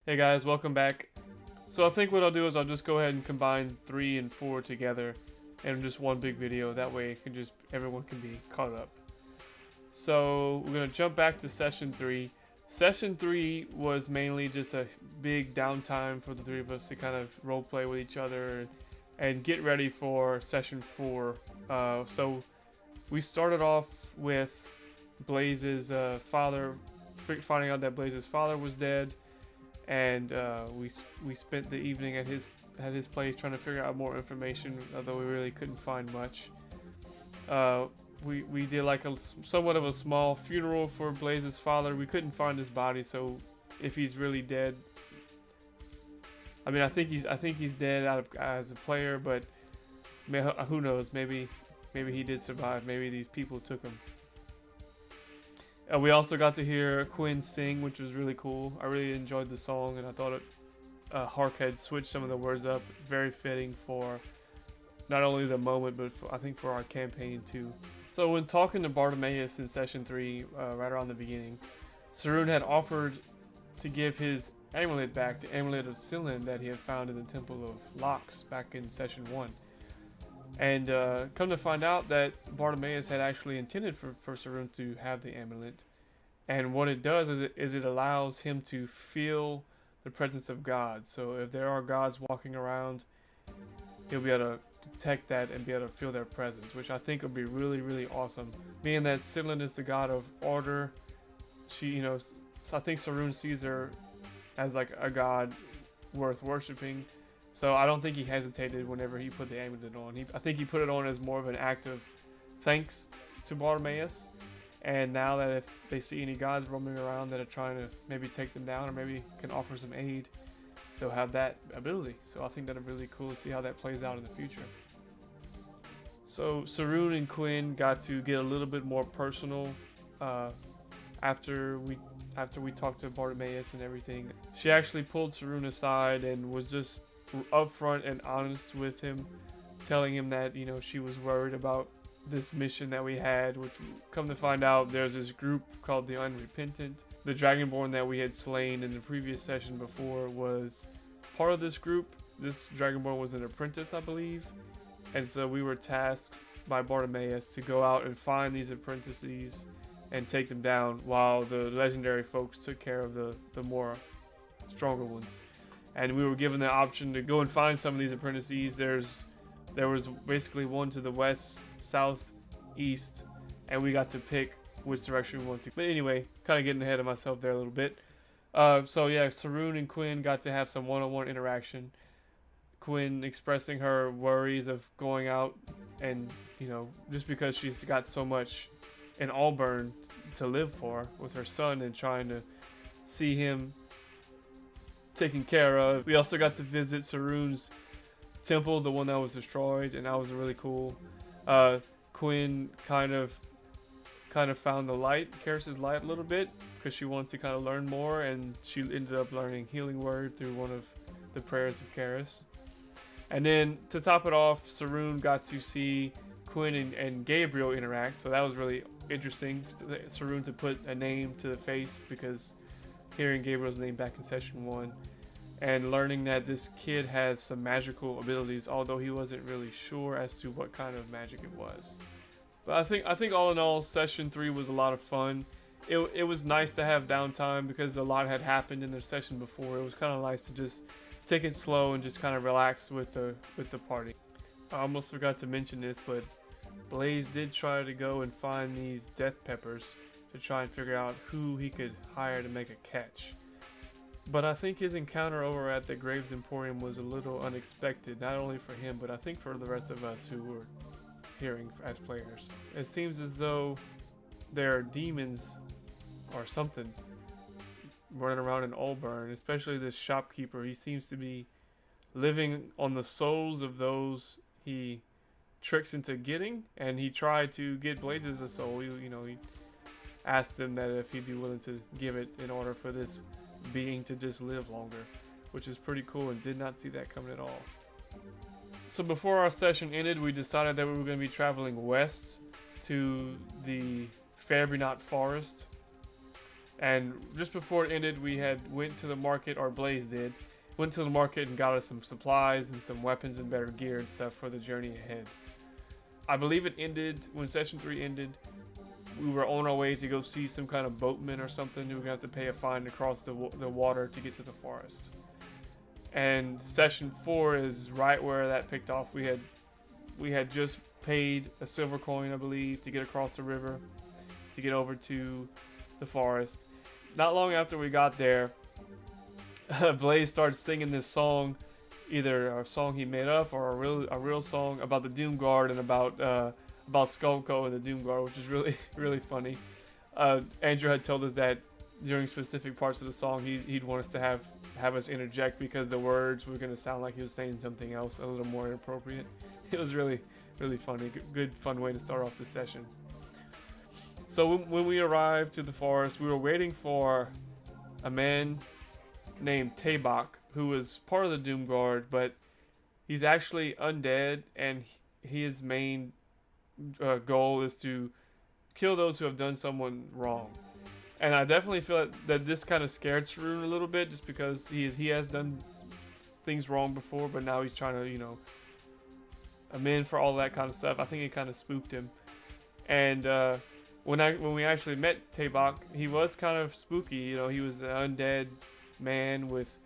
Hey guys, welcome back. So I think what I'll do is I'll just go ahead and combine 3 and 4 together in just one big video. That way everyone can be caught up. So we're going to jump back to session 3. Session 3 was mainly just a big downtime for the three of us to kind of role play with each other and get ready for session 4. So we started off with Blaze's father, finding out that Blaze's father was dead. And we spent the evening at his place trying to figure out more information, although we really couldn't find much. We did like somewhat of a small funeral for Blaze's father. We couldn't find his body, so if he's really dead, I mean, I think he's dead as a player, but who knows? Maybe he did survive. Maybe these people took him. We also got to hear Quinn sing, which was really cool. I really enjoyed the song, and I thought Hark had switched some of the words up. Very fitting for not only the moment, but I think for our campaign too. So when talking to Bartimaeus in session 3, right around the beginning, Sarun had offered to give his amulet back, the amulet of Sinlyn that he had found in the Temple of Locks back in session 1. And come to find out that Bartimaeus had actually intended for Sarun to have the amulet. And what it does is it allows him to feel the presence of God. So if there are gods walking around, he'll be able to detect that and be able to feel their presence, which I think would be really, really awesome. Being that Sinlyn is the god of order, so I think Sarun sees her as like a god worth worshiping. So I don't think he hesitated whenever he put the amulet on. I think he put it on as more of an act of thanks to Bartimaeus. And now that if they see any gods roaming around that are trying to maybe take them down or maybe can offer some aid, they'll have that ability. So I think that'd be really cool to see how that plays out in the future. So Sarun and Quinn got to get a little bit more personal after we talked to Bartimaeus and everything. She actually pulled Sarun aside and was just upfront and honest with him, telling him that she was worried about this mission that we had, which come to find out there's this group called the Unrepentant. The Dragonborn that we had slain in the previous session before was part of this group. This Dragonborn was an apprentice, I believe, and so we were tasked by Bartimaeus to go out and find these apprentices and take them down, while the legendary folks took care of the more stronger ones. And we were given the option to go and find some of these apprentices. There was basically one to the west, south, east, and we got to pick which direction we want to. But anyway, kind of getting ahead of myself there a little bit. So yeah, Sarun and Quinn got to have some one-on-one interaction. Quinn expressing her worries of going out and, just because she's got so much in Auburn to live for with her son and trying to see him taken care of. We also got to visit Sarun's temple, the one that was destroyed, and that was really cool. Quinn kind of found the light, Karis's light, a little bit because she wanted to kind of learn more, and she ended up learning healing word through one of the prayers of Karis. And then to top it off, Sarun got to see Quinn and Gabriel interact, so that was really interesting. Sarun to put a name to the face, because hearing Gabriel's name back in session 1 and learning that this kid has some magical abilities, although he wasn't really sure as to what kind of magic it was. But I think all in all, session 3 was a lot of fun. It was nice to have downtime because a lot had happened in the session before. It was kind of nice to just take it slow and just kind of relax with the party. I almost forgot to mention this, but Blaze did try to go and find these death peppers to try and figure out who he could hire to make a catch. But I think his encounter over at the Graves Emporium was a little unexpected, not only for him, but I think for the rest of us who were hearing as players. It seems as though there are demons or something running around in Auburn, especially this shopkeeper. He seems to be living on the souls of those he tricks into getting, and he tried to get Blazes a soul. He asked him that if he'd be willing to give it in order for this being to just live longer, which is pretty cool, and did not see that coming at all. So before our session ended, we decided that we were going to be traveling west to the Fairbynot Forest, And just before it ended, we had went to the market, or Blaze did, went to the market and got us some supplies and some weapons and better gear and stuff for the journey ahead. I believe it ended, when session 3 ended, we were on our way to go see some kind of boatman or something. We were going to have to pay a fine to cross the water to get to the forest. And session 4 is right where that picked off. We had just paid a silver coin, I believe, to get across the river to get over to the forest. Not long after we got there, Blaze started singing this song, either a song he made up or a real song about the Doom Guard and about Skullco and the Doom Guard, which is really really funny. Andrew had told us that during specific parts of the song, he'd want us to have us interject because the words were going to sound like he was saying something else a little more inappropriate. It was really really funny, good fun way to start off the session. So when we arrived to the forest, we were waiting for a man named Tabak, who was part of the Doom Guard, but he's actually undead, and his main goal is to kill those who have done someone wrong. And I definitely feel that this kind of scared Sarun a little bit, just because he has done things wrong before, but now he's trying to, you know, amend for all that kind of stuff. I think it kind of spooked him. And when we actually met Tabak, he was kind of spooky. You know, he was an undead man with,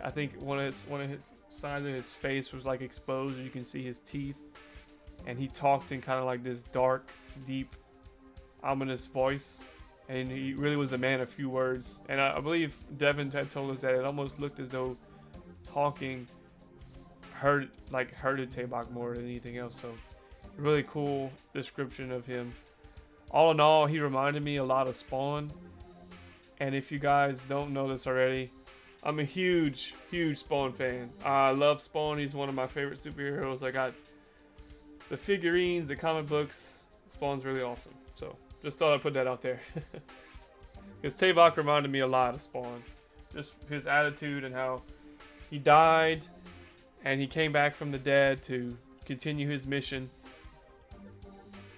I think one of his sides of his face was like exposed, and you can see his teeth. And he talked in kind of like this dark, deep, ominous voice. And he really was a man of few words. And I believe Devin had told us that it almost looked as though talking hurted Tabak more than anything else. So really cool description of him. All in all, he reminded me a lot of Spawn. And if you guys don't know this already, I'm a huge Spawn fan. I love Spawn. He's one of my favorite superheroes. I got the figurines, the comic books. Spawn's really awesome. So just thought I'd put that out there. Because Tabak reminded me a lot of Spawn. Just his attitude and how he died and he came back from the dead to continue his mission.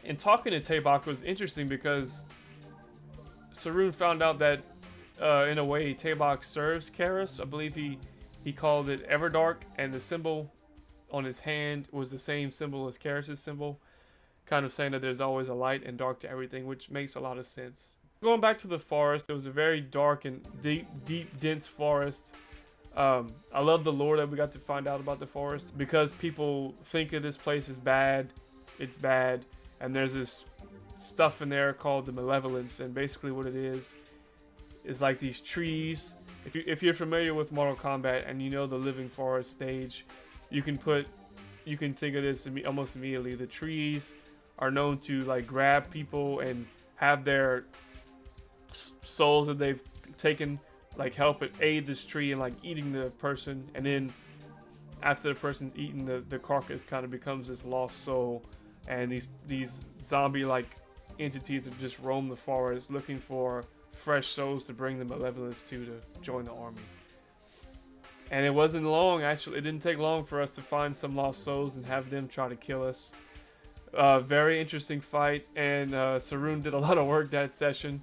And talking to Tabak was interesting because Sarun found out that in a way Tabak serves Karis. I believe he called it Everdark, and the symbol on his hand was the same symbol as Karis' symbol, kind of saying that there's always a light and dark to everything, which makes a lot of sense. Going back to the forest, it was a very dark and deep, dense forest. I love the lore that we got to find out about the forest, because people think of this place as bad. It's bad, and there's this stuff in there called the Malevolence, and basically what it is like these trees. If you're familiar with Mortal Kombat and you know the Living Forest stage, you can think of this almost immediately. The trees are known to like grab people and have their souls that they've taken like help it aid this tree in like eating the person, and then after the person's eaten, the carcass kind of becomes this lost soul, and these zombie like entities that just roam the forest looking for fresh souls to bring the Malevolence to join the army. And it wasn't long, actually. It didn't take long for us to find some lost souls and have them try to kill us. Very interesting fight, and Sarun did a lot of work that session.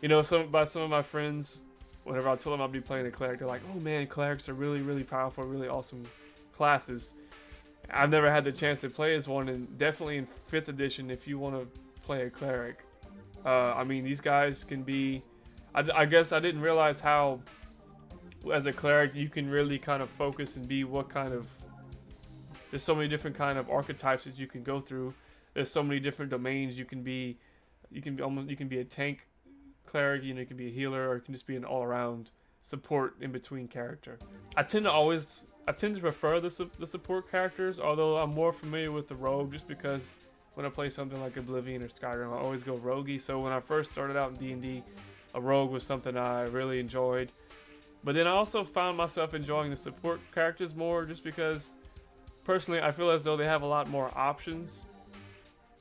You know, some of my friends, whenever I told them I'd be playing a cleric, they're like, "Oh man, clerics are really, really powerful, really awesome classes." I've never had the chance to play as one, and definitely in 5th edition, if you want to play a cleric, I mean, these guys can be. I guess I didn't realize how, as a cleric, you can really kind of focus and be what kind of. There's so many different kind of archetypes that you can go through. There's so many different domains you can be. You can be a tank cleric. You know, you can be a healer, or you can just be an all-around support in between character. I tend to prefer the support characters, although I'm more familiar with the rogue, just because when I play something like Oblivion or Skyrim, I always go roguey. So when I first started out in D&D, a rogue was something I really enjoyed. But then I also found myself enjoying the support characters more, just because personally I feel as though they have a lot more options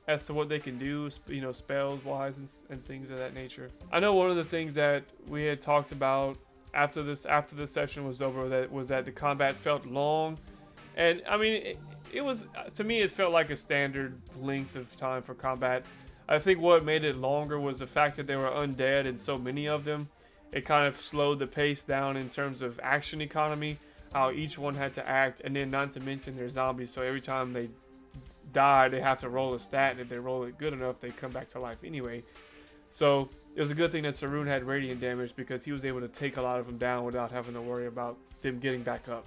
as to what they can do, you know, spells wise and things of that nature. I know one of the things that we had talked about after the session was over was that the combat felt long, and I mean it was, to me, it felt like a standard length of time for combat. I think what made it longer was the fact that they were undead and so many of them. It kind of slowed the pace down in terms of action economy, how each one had to act, and then not to mention they're zombies, so every time they die, they have to roll a stat, and if they roll it good enough, they come back to life anyway. So it was a good thing that Sarun had radiant damage because he was able to take a lot of them down without having to worry about them getting back up.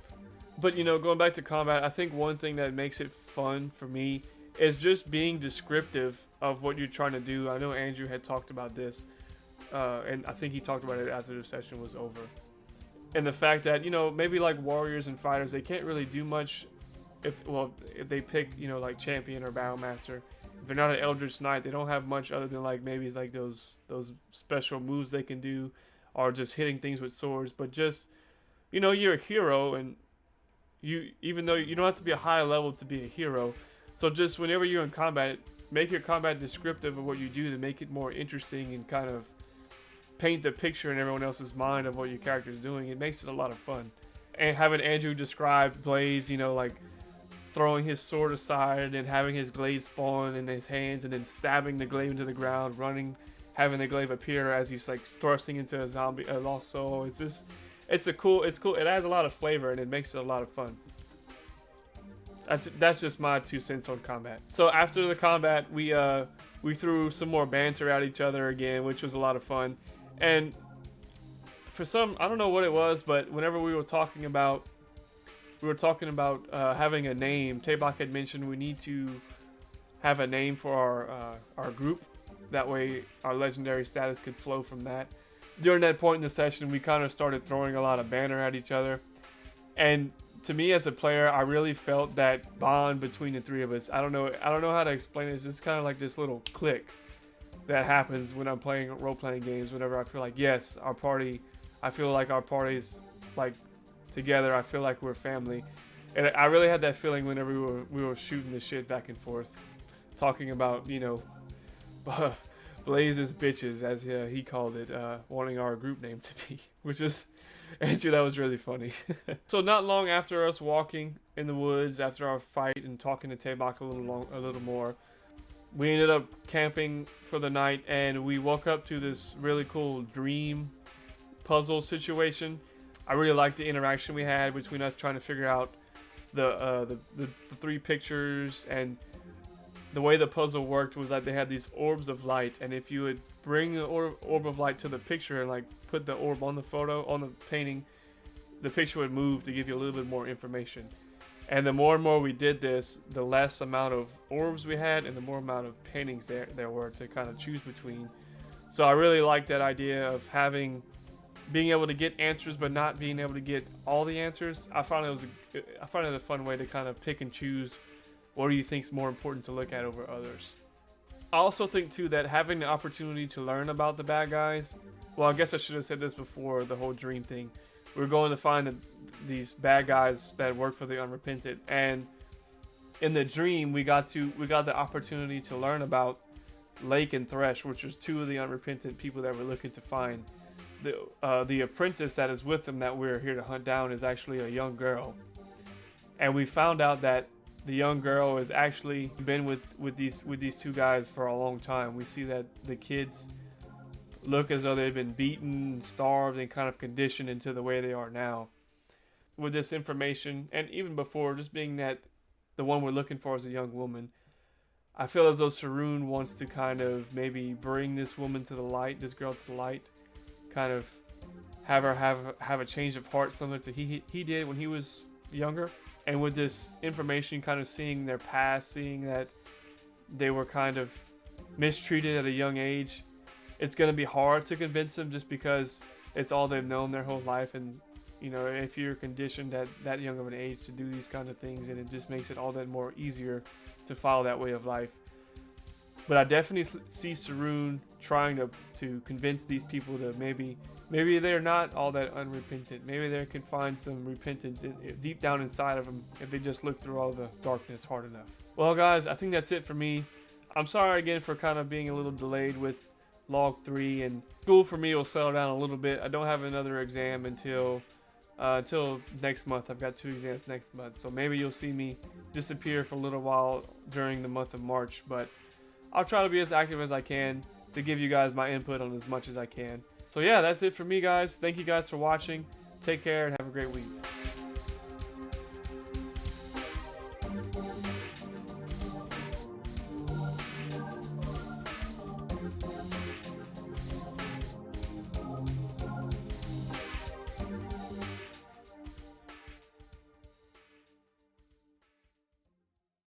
But you know, going back to combat, I think one thing that makes it fun for me is just being descriptive of what you're trying to do. I know Andrew had talked about this, and I think he talked about it after the session was over. And the fact that, you know, maybe like warriors and fighters, they can't really do much if they pick, you know, like champion or battlemaster. If they're not an Eldritch Knight, they don't have much other than like maybe like those special moves they can do, or just hitting things with swords. But just, you know, you're a hero, and even though you don't have to be a high level to be a hero, so just whenever you're in combat, make your combat descriptive of what you do to make it more interesting and kind of paint the picture in everyone else's mind of what your character is doing. It makes it a lot of fun. And having Andrew describe Blaze, you know, like throwing his sword aside and having his glaive spawn in his hands and then stabbing the glaive into the ground, running, having the glaive appear as he's like thrusting into a lost soul. It's cool. It adds a lot of flavor and it makes it a lot of fun. That's just my 2 cents on combat. So after the combat, we threw some more banter at each other again, which was a lot of fun. And for some, I don't know what it was, but whenever we were talking about having a name, Tabak had mentioned we need to have a name for our group. That way our legendary status could flow from that. During that point in the session, we kind of started throwing a lot of banter at each other. And to me as a player, I really felt that bond between the three of us. I don't know how to explain it. It's just kind of like this little click that happens when I'm playing role-playing games. Whenever I feel like, yes, our party, I feel like our party's like together. I feel like we're family. And I really had that feeling whenever we were shooting this shit back and forth, talking about, you know, Blaze's bitches, as he called it, wanting our group name to be, which is, Andrew, that was really funny. So not long after us walking in the woods after our fight and talking to Tabak a little more, we ended up camping for the night, and we woke up to this really cool dream puzzle situation. I really liked the interaction we had between us trying to figure out the 3 pictures, and the way the puzzle worked was that they had these orbs of light, and if you would bring the orb of light to the picture and like put the orb on the photo, on the painting, the picture would move to give you a little bit more information. And the more and more we did this, the less amount of orbs we had and the more amount of paintings there were to kind of choose between. So I really liked that idea of being able to get answers but not being able to get all the answers. I found it a fun way to kind of pick and choose what do you think is more important to look at over others. I also think too that having the opportunity to learn about the bad guys, well, I guess I should have said this before the whole dream thing. We're going to find these bad guys that work for the unrepentant, and in the dream we got the opportunity to learn about Lake and Thresh, which was 2 of the unrepentant people that we're looking to find. The apprentice that is with them that we're here to hunt down is actually a young girl, and we found out that the young girl has actually been with these 2 guys for a long time. We see that the kids look as though they've been beaten and starved and kind of conditioned into the way they are now. With this information, and even before, just being that the one we're looking for is a young woman, I feel as though Sarun wants to kind of maybe bring this woman to the light, this girl to the light, kind of have her have a change of heart similar to he did when he was younger. And with this information, kind of seeing their past, seeing that they were kind of mistreated at a young age, it's going to be hard to convince them just because it's all they've known their whole life. And, you know, if you're conditioned at that young of an age to do these kind of things, and it just makes it all that more easier to follow that way of life. But I definitely see Sarun trying to convince these people that maybe they're not all that unrepentant. Maybe they can find some repentance deep down inside of them if they just look through all the darkness hard enough. Well, guys, I think that's it for me. I'm sorry again for kind of being a little delayed with Log 3, and school for me will settle down a little bit. I don't have another exam until next month. I've got 2 exams next month, so maybe you'll see me disappear for a little while during the month of March, but I'll try to be as active as I can to give you guys my input on as much as I can. So yeah, that's it for me, guys. Thank you guys for watching. Take care and have a great week.